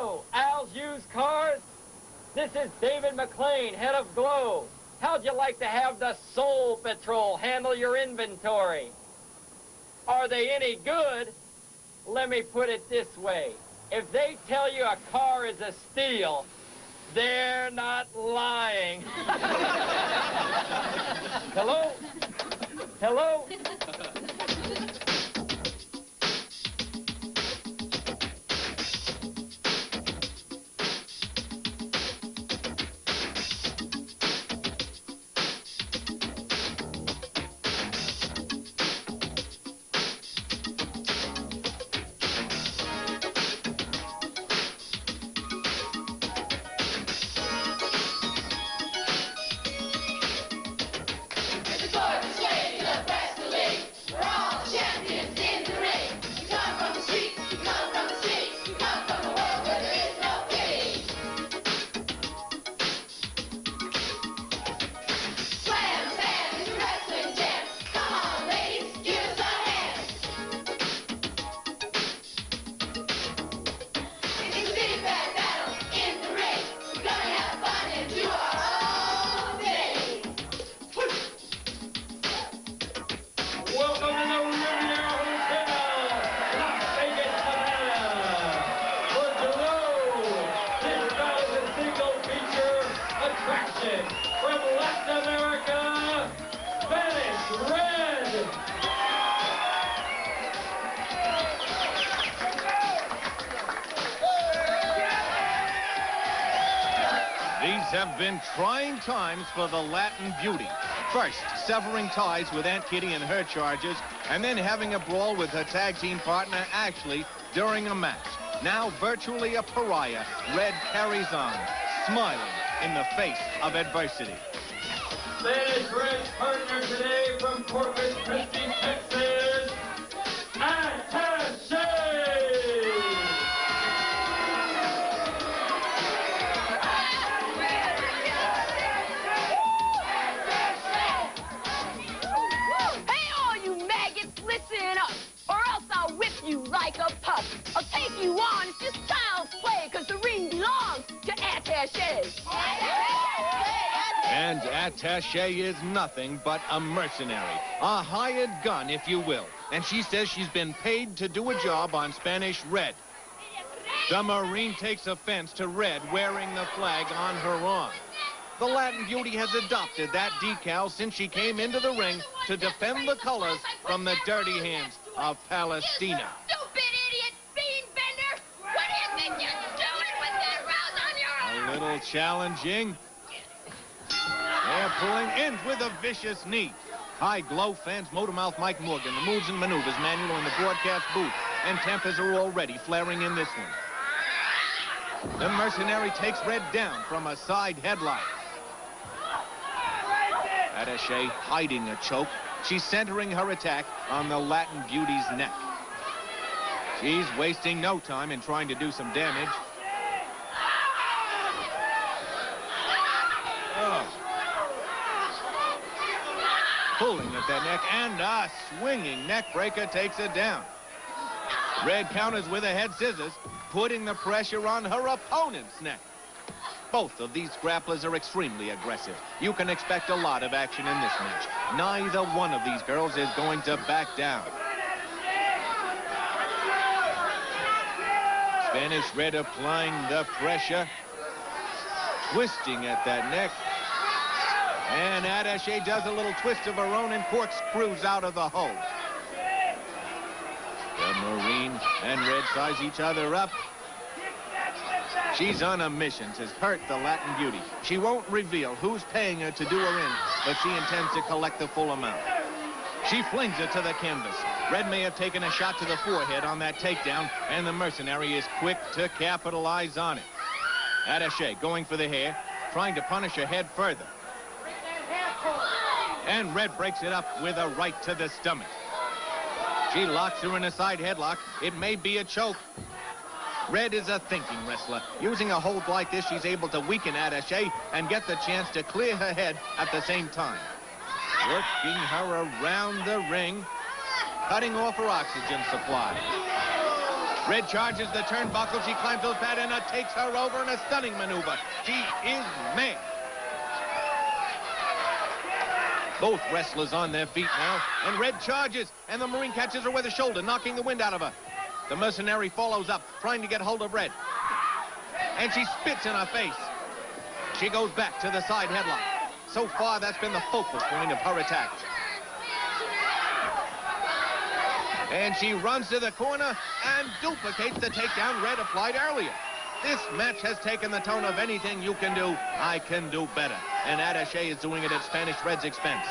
Hello, Al's Used Cars. This is David McLean, head of Glow. How'd you like to have the Soul Patrol handle your inventory? Are they any good? Let me put it this way. If they tell you a car is a steal, they're not lying. Hello? Hello? From Latin America, Spanish Red. These have been trying times for the Latin beauty. First, severing ties with Aunt Kitty and her charges, and then having a brawl with her tag team partner, Ashley, during a match. Now virtually a pariah, Red carries on, smiling in the face of adversity. Spanish Red's partner today from Corpus Christi, Texas, Attache! Hey, all you maggots, listen up, or else I'll whip you like a pup. I'll take you on, it's just child's play, because the ring belongs to Attache. And Attache is nothing but a mercenary, a hired gun, if you will. And she says she's been paid to do a job on Spanish Red. The Marine takes offense to Red wearing the flag on her arm. The Latin beauty has adopted that decal since she came into the ring to defend the colors from the dirty hands of Palestina. Stupid idiot bean bender! What do you think you're doing with that rouse on your arm? A little challenging. They're pulling in with a vicious knee. High Glow fans, Motormouth Mike Morgan, the moves and maneuvers manual in the broadcast booth, and tempers are already flaring in this one. The mercenary takes Red down from a side headlock. Attache hiding a choke. She's centering her attack on the Latin beauty's neck. She's wasting no time in trying to do some damage. Pulling at that neck, and a swinging neck breaker takes it down. Red counters with a head scissors, putting the pressure on her opponent's neck. Both of these grapplers are extremely aggressive. You can expect a lot of action in this match. Neither one of these girls is going to back down. Spanish Red applying the pressure, twisting at that neck. And Attache does a little twist of her own and corkscrews out of the hole. The Marine and Red size each other up. She's on a mission to hurt the Latin beauty. She won't reveal who's paying her to do her in, but she intends to collect the full amount. She flings it to the canvas. Red may have taken a shot to the forehead on that takedown, and the mercenary is quick to capitalize on it. Attache going for the hair, trying to punish her head further. And Red breaks it up with a right to the stomach. She locks her in a side headlock. It may be a choke. Red is a thinking wrestler. Using a hold like this, she's able to weaken Attache and get the chance to clear her head at the same time. Working her around the ring, cutting off her oxygen supply. Red charges the turnbuckle. She climbs those pad and takes her over in a stunning maneuver. She is mad. Both wrestlers on their feet now, and Red charges, and the Marine catches her with a shoulder, knocking the wind out of her. The mercenary follows up, trying to get hold of Red. And she spits in her face. She goes back to the side headlock. So far, that's been the focal point of her attack. And she runs to the corner and duplicates the takedown Red applied earlier. This match has taken the tone of anything you can do, I can do better. And Attache is doing it at Spanish Red's expense.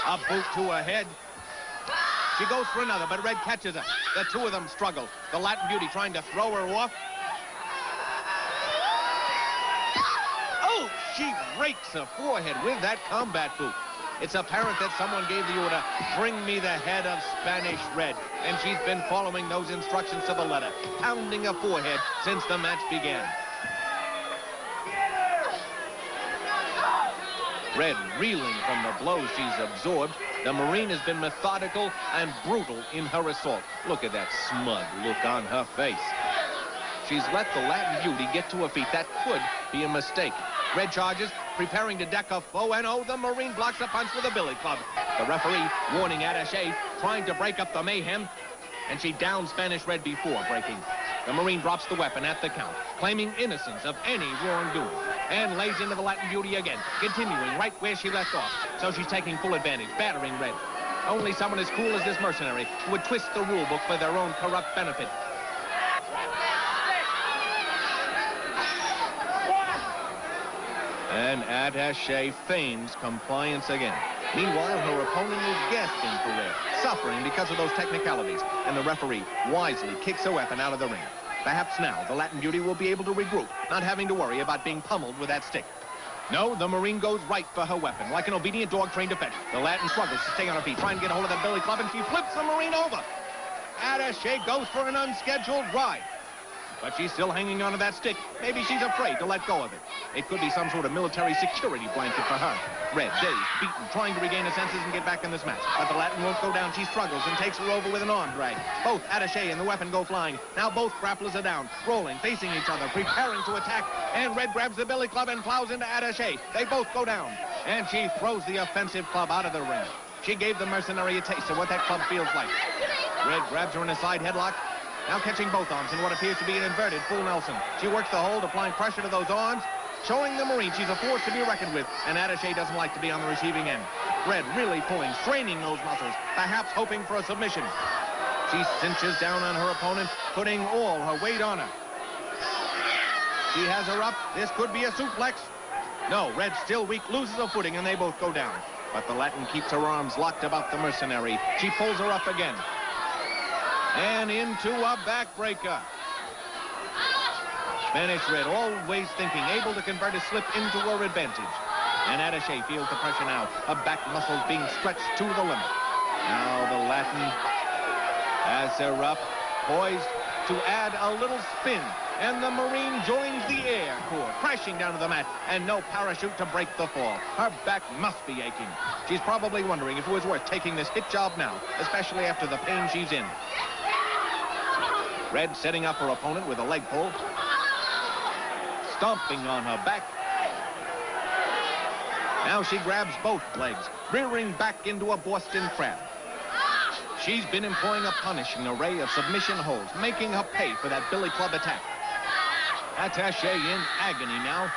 A boot to her head. She goes for another, but Red catches her. The two of them struggle. The Latin Beauty trying to throw her off. Oh, she rakes her forehead with that combat boot. It's apparent that someone gave the order, bring me the head of Spanish Red. And she's been following those instructions to the letter, pounding her forehead since the match began. Red reeling from the blows she's absorbed. The Marine has been methodical and brutal in her assault. Look at that smug look on her face. She's let the Latin Beauty get to her feet. That could be a mistake. Red charges, preparing to deck a foe, and oh, the Marine blocks a punch with a billy club. The referee warning Attache, trying to break up the mayhem, and she downs Spanish Red before breaking. The Marine drops the weapon at the count, claiming innocence of any wrongdoing, and lays into the Latin Beauty again, continuing right where she left off. So she's taking full advantage, battering Red. Only someone as cool as this mercenary would twist the rule book for their own corrupt benefit. And Attache feigns compliance again. Meanwhile, her opponent is gasping for air, suffering because of those technicalities, and the referee wisely kicks her weapon out of the ring. Perhaps now the Latin Beauty will be able to regroup, not having to worry about being pummeled with that stick. No, the Marine goes right for her weapon, like an obedient dog trained to fetch. The Latin struggles to stay on her feet, trying to get a hold of that billy club, and she flips the Marine over. Attache goes for an unscheduled ride. But she's still hanging onto that stick. Maybe she's afraid to let go of it. It could be some sort of military security blanket for her. Red, dazed, beaten, trying to regain her senses and get back in this match. But the Latin won't go down. She struggles and takes her over with an arm drag. Both Attache and the weapon go flying. Now both grapplers are down, rolling, facing each other, preparing to attack. And Red grabs the billy club and plows into Attache. They both go down. And she throws the offensive club out of the ring. She gave the mercenary a taste of what that club feels like. Red grabs her in a side headlock. Now catching both arms in what appears to be an inverted full Nelson. She works the hold, applying pressure to those arms, showing the Marine she's a force to be reckoned with, and Attache doesn't like to be on the receiving end. Red really pulling, straining those muscles, perhaps hoping for a submission. She cinches down on her opponent, putting all her weight on her. She has her up. This could be a suplex. No, Red still weak, loses her footing, and they both go down. But the Latin keeps her arms locked about the mercenary. She pulls her up again. And into a backbreaker. Spanish Red always thinking, able to convert a slip into her advantage. And Attache feels the pressure now. Her back muscles being stretched to the limit. Now the Latin has her up, poised to add a little spin. And the Marine joins the air core, crashing down to the mat, and no parachute to break the fall. Her back must be aching. She's probably wondering if it was worth taking this hit job now, especially after the pain she's in. Red setting up her opponent with a leg pull. Stomping on her back. Now she grabs both legs, rearing back into a Boston Crab. She's been employing a punishing array of submission holds, making her pay for that billy club attack. Attache in agony now.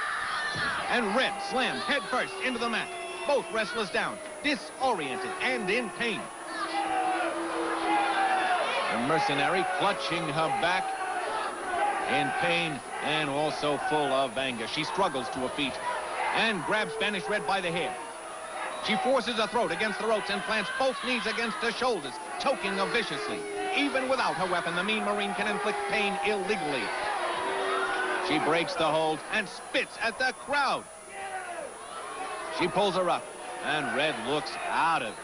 And Red slams head first into the mat. Both wrestlers down, disoriented and in pain. The mercenary clutching her back, in pain and also full of anger. She struggles to her feet and grabs Spanish Red by the hair. She forces her throat against the ropes and plants both knees against her shoulders, choking her viciously. Even without her weapon, the mean Marine can inflict pain illegally. She breaks the hold and spits at the crowd. She pulls her up, and Red looks out of it.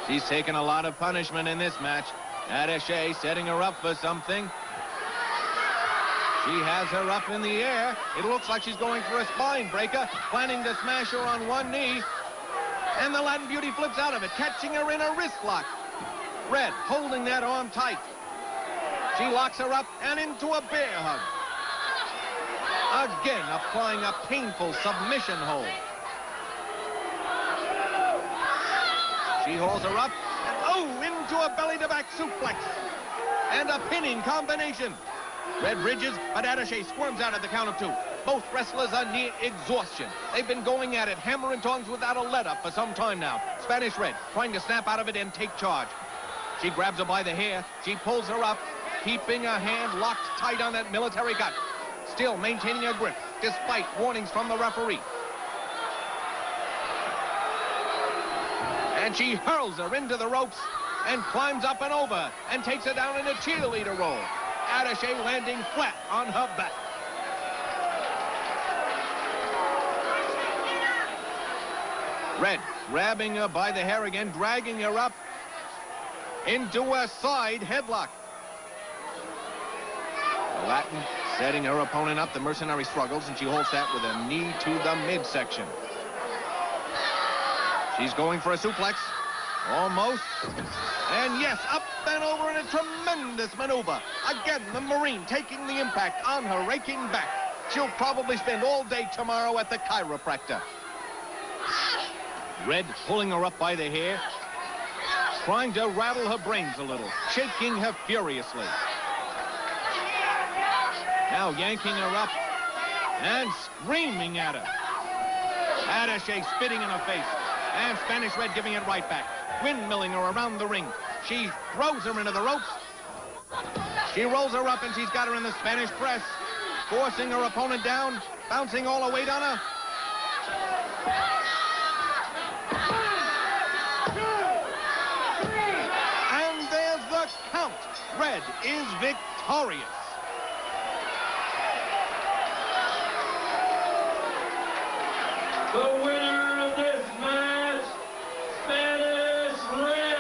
She's taken a lot of punishment in this match. Attache setting her up for something. She has her up in the air. It looks like she's going for a spine breaker, planning to smash her on one knee. And the Latin Beauty flips out of it, catching her in a wrist lock. Red holding that arm tight. She locks her up and into a bear hug. Again, applying a painful submission hold. She holds her up, and oh, into a belly-to-back suplex. And a pinning combination. Red bridges, but Attache squirms out at the count of 2. Both wrestlers are near exhaustion. They've been going at it, hammer and tongs without a let-up for some time now. Spanish Red trying to snap out of it and take charge. She grabs her by the hair. She pulls her up, keeping her hand locked tight on that military gut. Still maintaining her grip, despite warnings from the referee. And she hurls her into the ropes and climbs up and over and takes her down in a cheerleader roll. Attache landing flat on her back. Red grabbing her by the hair again, dragging her up into a side headlock. The Latin setting her opponent up. The mercenary struggles, and she holds that with a knee to the midsection. She's going for a suplex. Almost. And yes, up and over in a tremendous maneuver. Again, the Marine taking the impact on her raking back. She'll probably spend all day tomorrow at the chiropractor. Red pulling her up by the hair, trying to rattle her brains a little, shaking her furiously. Now yanking her up and screaming at her. Attache spitting in her face, and Spanish Red giving it right back, windmilling her around the ring. She throws her into the ropes. She rolls her up, and she's got her in the Spanish press, forcing her opponent down, bouncing all the weight on her. And there's the count. Red is victorious. The winner of this match, Spanish Red.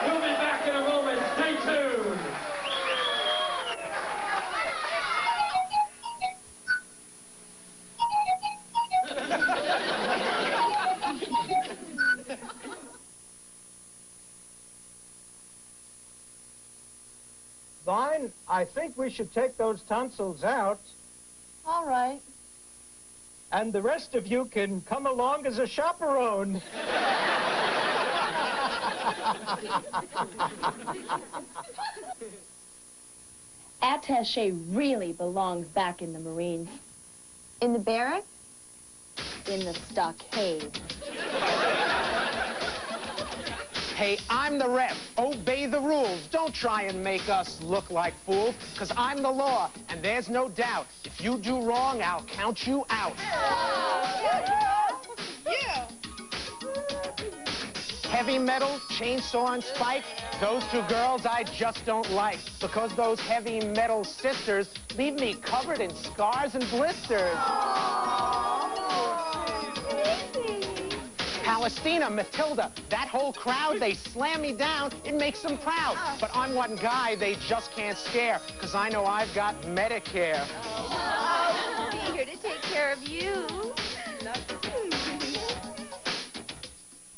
We'll be back in a moment. Stay tuned. Vine, I think we should take those tonsils out. All right. And the rest of you can come along as a chaperone. Attache really belongs back in the Marines. In the barracks? In the stockade. Hey, I'm the ref. Obey the rules. Don't try and make us look like fools, because I'm the law, and there's no doubt. If you do wrong, I'll count you out. Yeah. Heavy metal, chainsaw, and spike, those two girls I just don't like, because those heavy metal sisters leave me covered in scars and blisters. Palestina, Matilda, that whole crowd, they slam me down, it makes them proud. But I'm one guy they just can't scare, because I know I've got Medicare. I'll be here to take care of you.